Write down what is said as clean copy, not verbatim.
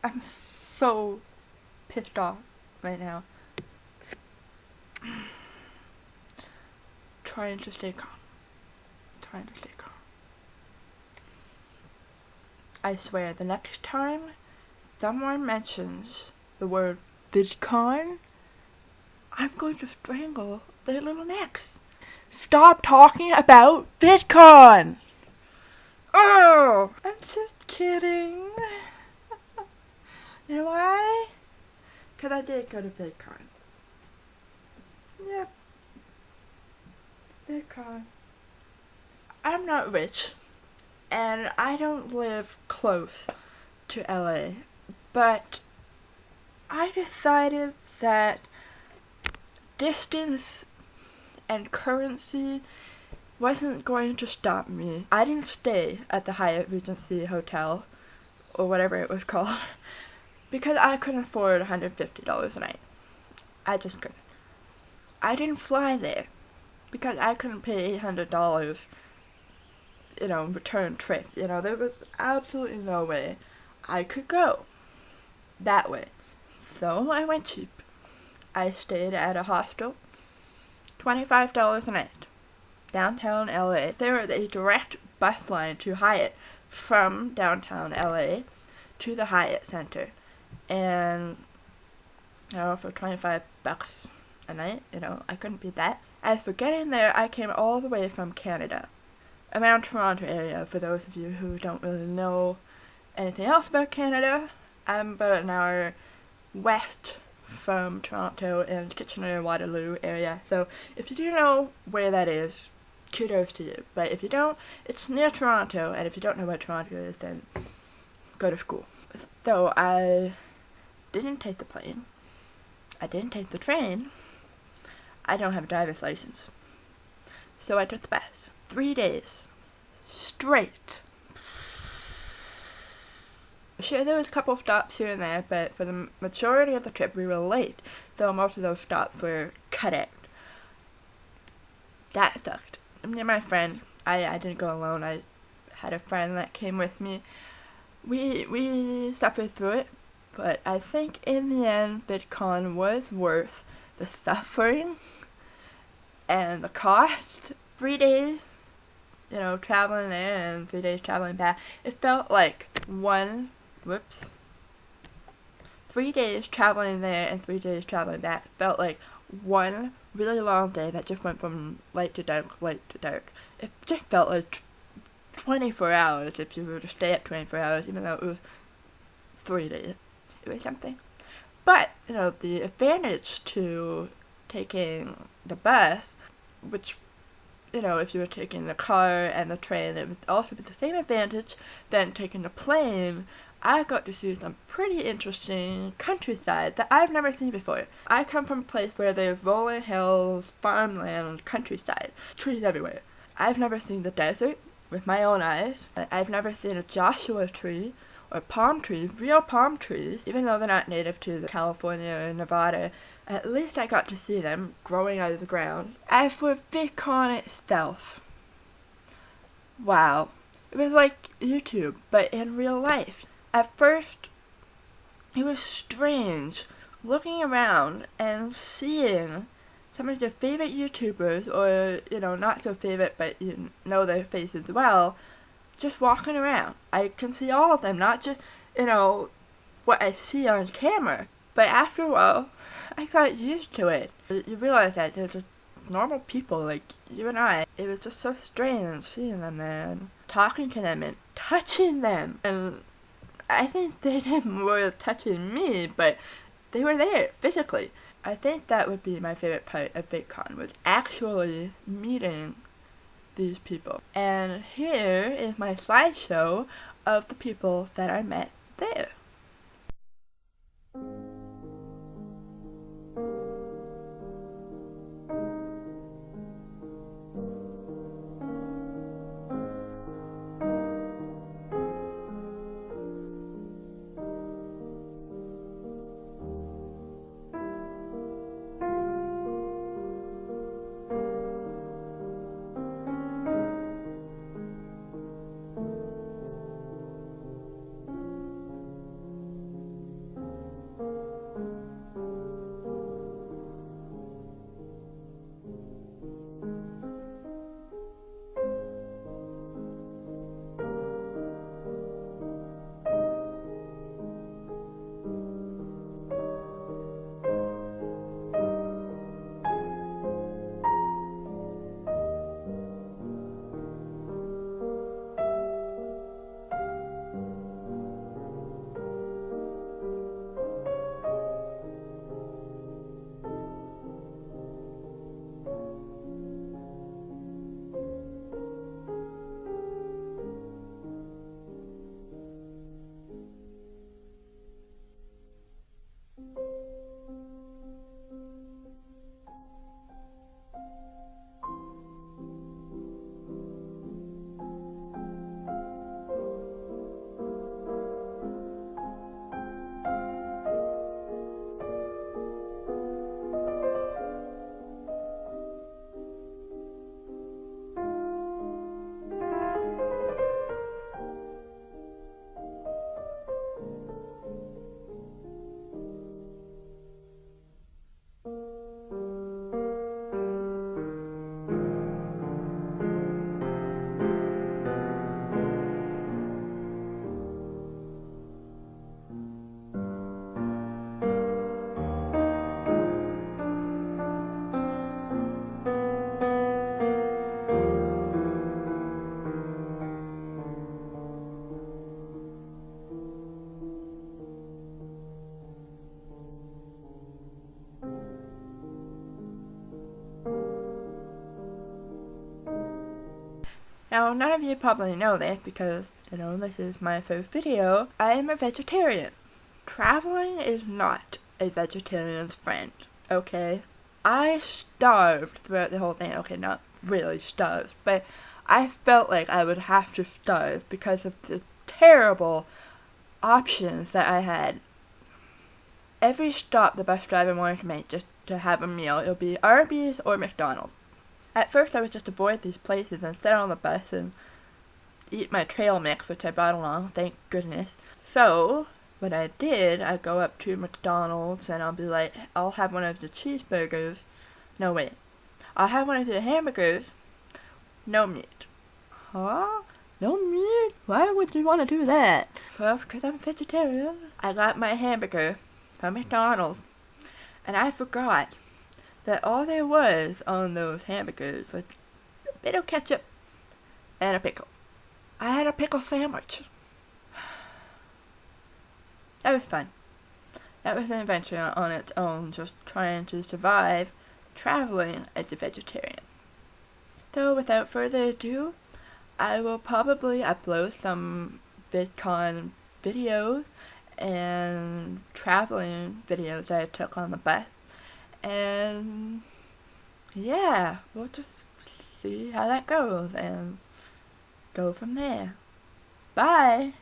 I'm so pissed off right now. Trying to stay calm. Trying to stay calm. I swear, the next time someone mentions the word VidCon, I'm going to strangle their little necks. Stop talking about VidCon! Oh, I'm just kidding. You know why? Because I did go to VidCon. Yep, VidCon. I'm not rich, and I don't live close to LA, but I decided that distance and currency wasn't going to stop me. I didn't stay at the Hyatt Regency Hotel, or whatever it was called, because I couldn't afford $150 a night. I just couldn't. I didn't fly there, because I couldn't pay $800, return trip. There was absolutely no way I could go that way. So I went cheap. I stayed at a hostel, $25 a night, downtown LA. There was a direct bus line to Hyatt from downtown LA to the Hyatt Center. And, for $25 a night, I couldn't beat that. As for getting there, I came all the way from Canada, around Toronto area. For those of you who don't really know anything else about Canada, I'm about an hour west from Toronto and Kitchener-Waterloo area. So if you do know where that is, kudos to you. But if you don't, it's near Toronto, and if you don't know where Toronto is, then go to school. So I didn't take the plane. I didn't take the train. I don't have a driver's license. So I took the bus. 3 days. Straight. Sure, there was a couple of stops here and there, but for the majority of the trip we were late, so most of those stops were cut out. That sucked. Me and my friend, I didn't go alone, I had a friend that came with me. We suffered through it, but I think in the end, VidCon was worth the suffering and the cost. 3 days, traveling there and 3 days traveling back. It felt like 3 days traveling there and 3 days traveling back felt like one really long day that just went from light to dark, light to dark. It just felt like 24 hours if you were to stay at 24 hours, even though it was 3 days. It was something. But, the advantage to taking the bus, which, if you were taking the car and the train, it would also be the same advantage than taking the plane. I got to see some pretty interesting countryside that I've never seen before. I come from a place where there's rolling hills, farmland, countryside, trees everywhere. I've never seen the desert with my own eyes. I've never seen a Joshua tree or palm trees, real palm trees, even though they're not native to California or Nevada. At least I got to see them growing out of the ground. As for VidCon itself, wow. It was like YouTube, but in real life. At first, it was strange looking around and seeing some of your favorite YouTubers, or, not so favorite, but you know their faces well, just walking around. I can see all of them, not just, what I see on camera. But after a while, I got used to it. You realize that they're just normal people like you and I. It was just so strange seeing them there and talking to them and touching them. And I think they did more touching me, but they were there physically. I think that would be my favorite part of VidCon, was actually meeting these people. And here is my slideshow of the people that I met there. Now, none of you probably know this because, this is my first video. I am a vegetarian. Traveling is not a vegetarian's friend, okay? I starved throughout the whole thing. Okay, not really starved, but I felt like I would have to starve because of the terrible options that I had. Every stop the bus driver wanted to make just to have a meal, it would be Arby's or McDonald's. At first I would just avoid these places and sit on the bus and eat my trail mix, which I brought along, thank goodness. So, what I did, I'd go up to McDonald's and I'll be like, I'll have one of the cheeseburgers. No, wait. I'll have one of the hamburgers. No meat. Huh? No meat? Why would you want to do that? Well, because I'm vegetarian. I got my hamburger from McDonald's, and I forgot that all there was on those hamburgers was a bit of ketchup and a pickle. I had a pickle sandwich. That was fun. That was an adventure on its own, just trying to survive traveling as a vegetarian. So without further ado, I will probably upload some VidCon videos and traveling videos that I took on the bus. And yeah, we'll just see how that goes and go from there. Bye!